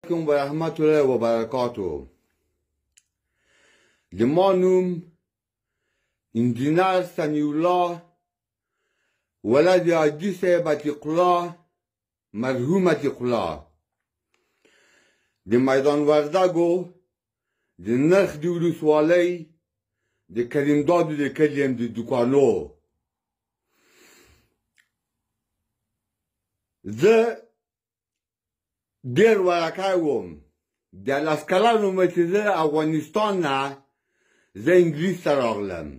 علیکم و رحمت الله و برکاته. د ما نوم انجینر سمیع الله ولد حاجي صاحب عتیق الله مرحوم عتیق الله د میدان وردګو د نرخ د ولسوالۍ د کریمدادو د کلي یم د دوکانو. زه ډېر ورکی وم. د 10 کلن عمر چې زه افغانستان نه زه انګلیس ته راغلم.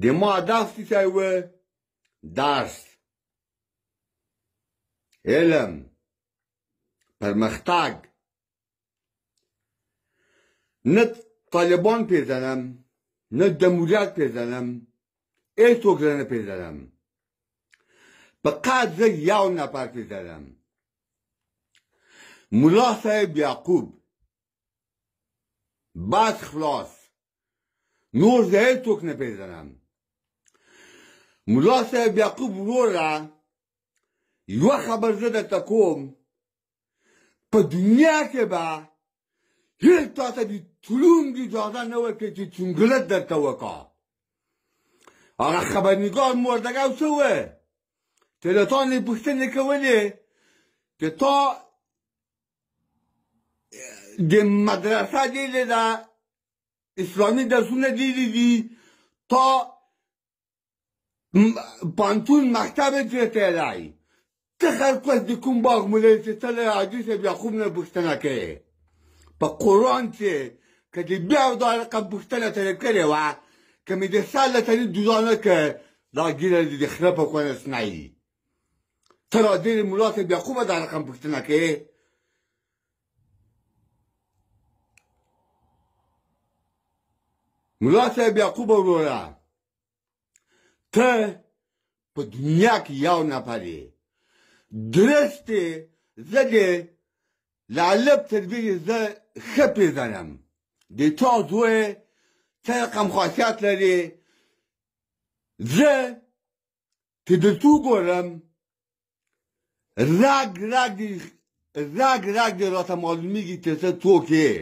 د ما هدف څه شی و؟ درس، علم، پرمختګ. نه طالبان پیژنم، نه جمهوریت پیژنم، هیڅوک زه نه پیژنم. فقط زه یو نفر پیژنم، ملا صاحب یعقوب. بس خلاص، نور زه هیڅوک نه پیژنم. ملا صاحب یعقوب وروره یوه خبر زه درته کوم، په دنیا کې به هیڅ تا ته د تلون اجازه نه ورکوي چې چونګلت درته وکړه. هغه خبرنګار مردګو څه وی چې له تا نه یې پوښتنې کولې چې تا د مدرسه دیلې ده، اسلامي درسونه دیلي دي، تا پانتون مکتب چېرته دی؟ ته خرکوس د کوم باغ مولوي چې ته له حاجي صاحب یعقوب نه پوښتنه کوې؟ په قرآن چې که دې بیا دا رقم پوښتنه ترې کړې وه، که مې د سر له ترې جدا نه کړ، دا ګیره دې د خره په کونه سنایي. ته راځې د ملا صاحب یعقوبه دا رقم پوښتنه کوې؟ ملا صاحب یعقوب وروره، ته په دنیا کې یو نفر یې. درست دی، زه دې له الف تر بې زه ښه پېژنم. د تا زوی څه رقم خاصیت لري. زه چې درته وګورم رګ رګ دې راته معلومیږي چې ته څوک یې.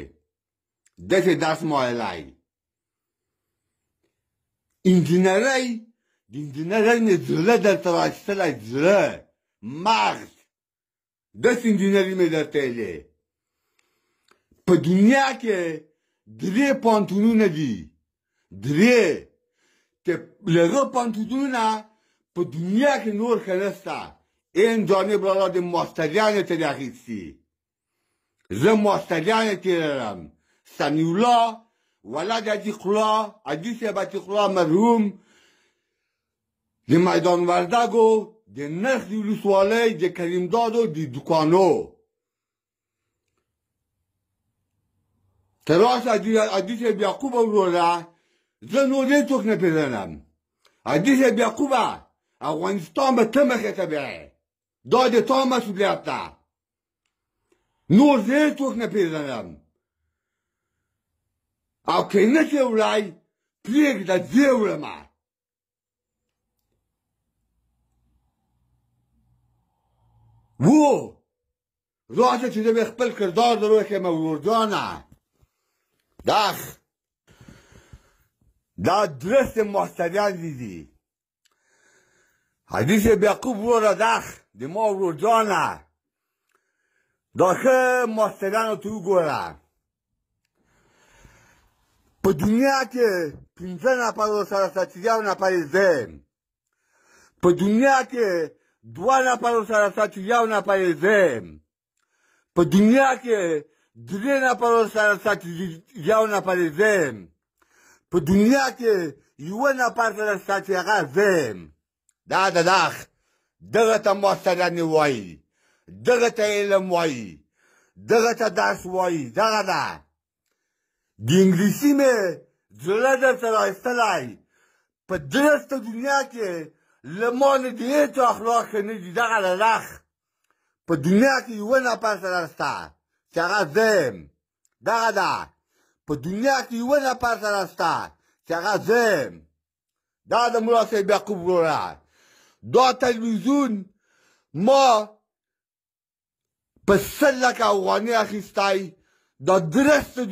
داسې درس مایلی انجینرۍ، د انجینرۍ نه زړه درته راایستلی، زړه، مغز، داسې انجینري مې درته ویلې. په دنیا کې 3 پوهنتونونه دي، 3 چې له هغه پوهنتونونه په دنیا کې نور ښه نشته. این جانب راله د ماستریانې ترې اخیستي. زه ماستریانې ترې لرم. سمیع الله ولد عتیق الله، حاجي صاحب عتیق الله مرحوم د میدان وردګو د نرخ د ولسوالۍ د کریمدادو د دوکانو. ته راشه حاجي صاحب یعقوبه وروره، زه نور هېڅوک نه پېژنم. حاجي صاحب یعقوبه، افغانستان به ته مخې ته بیایې، دا د تا مسؤلیت ده. نور زه هېڅوک نه پېژنم. او که نشې وړی پرېږده، زه وړمه. راشه چې زه به خپل کردار در وښیم ورور جانه. دا درست ماستریان دي. حاجي صاحب یعقوب وروره د ما ورور جانه، دا ښه ماستریانو ته وګوره. په دنیا کې 15 نفر ورسره شته چې 1 نفر یې زه یم. په دنیا کې 2 نفر ورسره شته چې 1 نفر یې زه یم. په دنیا کې 3 نفر ورسره شته چې 1 نفر یې زه یم. په دنیا کې 1 نفر سره شته چې هغه زه یم. دغه ته ماستریانې وایي، دغه ته علم وایي، دغه ته درس وایي. دغه ده. د انګلیسي مې زړه درته راایستلی. په درسته دنیا کې له ما نه د هېڅ اخلاق ښه نه دي. دغه لخ په دنیا کې 1 نفر سره شته چې هغه زه یم. دغه ده. په دنیا کې 1 نفر سره شته چې هغه زه یم. دا د ملا صاحب یعقوب وروره. دا تلویزیون ما په 100 لکه افغانۍ اخیستی دا درسته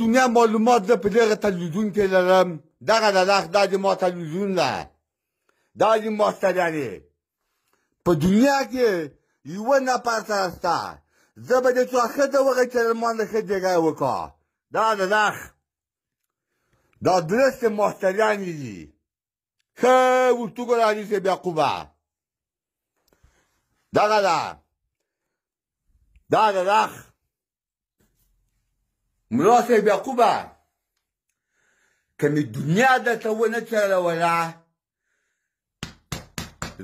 دنیا معلومات زه په دغه تلویزیون کې لرم دغه دا د ما تلویزیون ده دا د ماستریانې په دنیا کې یوه نفر سره شته زه به د څو ښځه وغی چې له ما نه ښه جګه وکړه دا درسته ماستریانې دي ښه ورته وګوره علي صاحب یعقوبه دغه ده ملا صاحب یعقوبه که مې دنیا درته ونه چلوله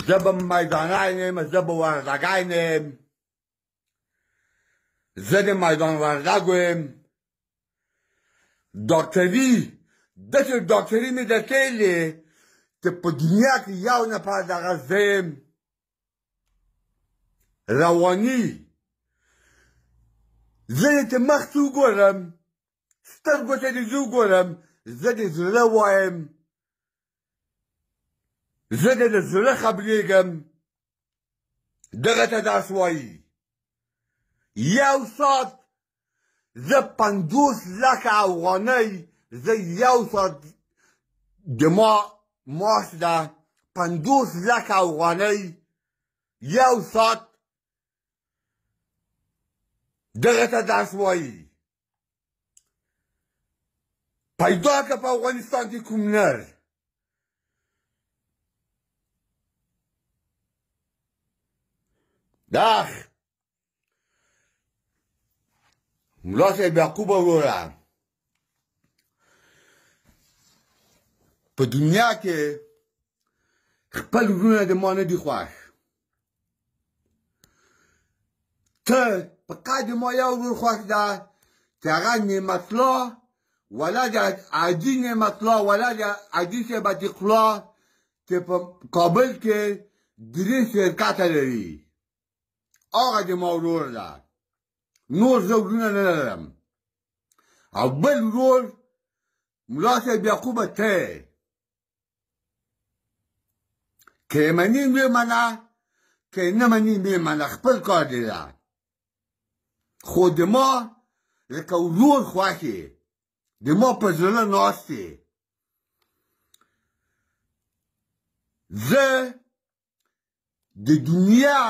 زه به میدانای نیم زه به وردګی نیم زه د میدان وردګ ویم ډاکټري داسې ډاکټري مې درته ویلې چې په دنیا کې یو نفر دغه زه یم رواني زه دې ته مخ ته وګورم سترګو ته دې زه وګورم زه د زړه وایم زه د زړه خبرېږم دغه ته داس وایي یو ساعت زه 50 لکه افغانۍ زه یو ساعت د ما معاش ده 50 لکه افغانۍ یو ساعت دغه ته داس وایي پیدا که په افغانستان کې کوم نر ملا صاحب یعقوبه وروره په دنیا کې خپل ورونه د ما نه دي خوښ ته په قد ما یو ورور خوښ ده چې هغه نعمت الله ولد عادي نعمت الله ولد عادي صاحب عتیق الله چې په کابل کې 3 شرکته لري هغه د ما ورور ده نور زه ورونه نه لرم او بل ورور ملا صاحب یعقوبه ته که یې مني ومنه که یې نه مني ومنه خپل کار دی ده خو د ما لکه ورور خوښ یې د ما په زړه ناست یې زه د دنیا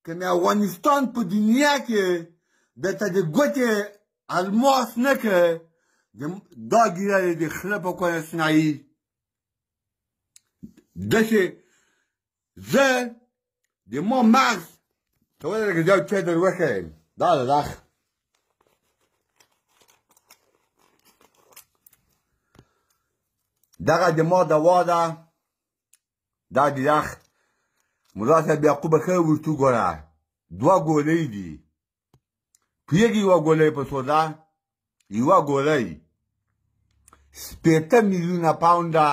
که مې افغانستان په دنیا کې درته د ګوتې الماس نه کړه دا ګیره یې د خره په کونه سنایي داسې زه د ما مغز ته ولې لکه یو چای در وښیم دا ده دغه د ما دوا ده دا د یخ ملا صاحب یعقوبه ښه ورته وګوره 2 ګولۍ دي پوهېږي یوه ګولۍ په سودا یوه ګولۍ 80 میلیونه پاونډه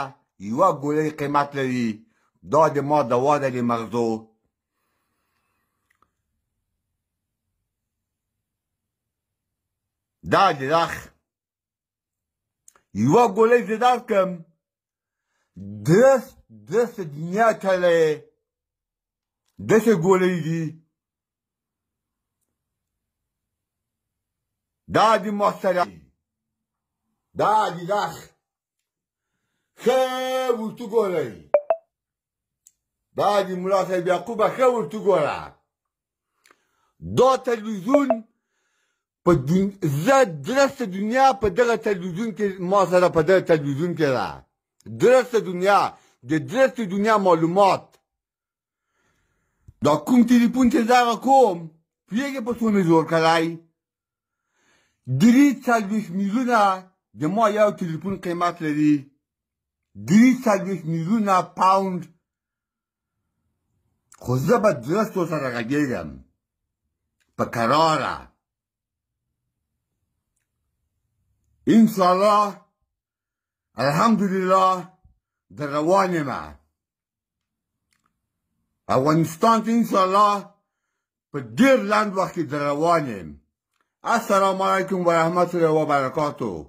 یوه ګولۍ قیمت لري دا د ما دوا ده د مغزو دا د یخ یوه ګولۍ زه درکړم داسې دنیا تللی داسې ګولۍ دي دا د محترم دا د یخ ښه ورته ګورئ دا د ملا صاحب یعقوبه ښه ورته ګوره دا تلویزیون زه درسته دنیا په دغه تلویزیون کې ما سره په دغه تلویزیون کې ده درسته دنیا د درسته دنیا معلومات دا کوم تلیفون چې دغه کوم پوهېږې په څو مې زور کړی 3 میلیونه د ما یو تلیفون قیمت لري 3 میلیونه پاوند خو زه به درستو سره غږېږم په کراره انشاءالله الحمدلله در روان یم افغانستان ته انشاءالله په ډېر لنډ وخت کې در روان یم السلام علیکم ورحمة الله وبرکاته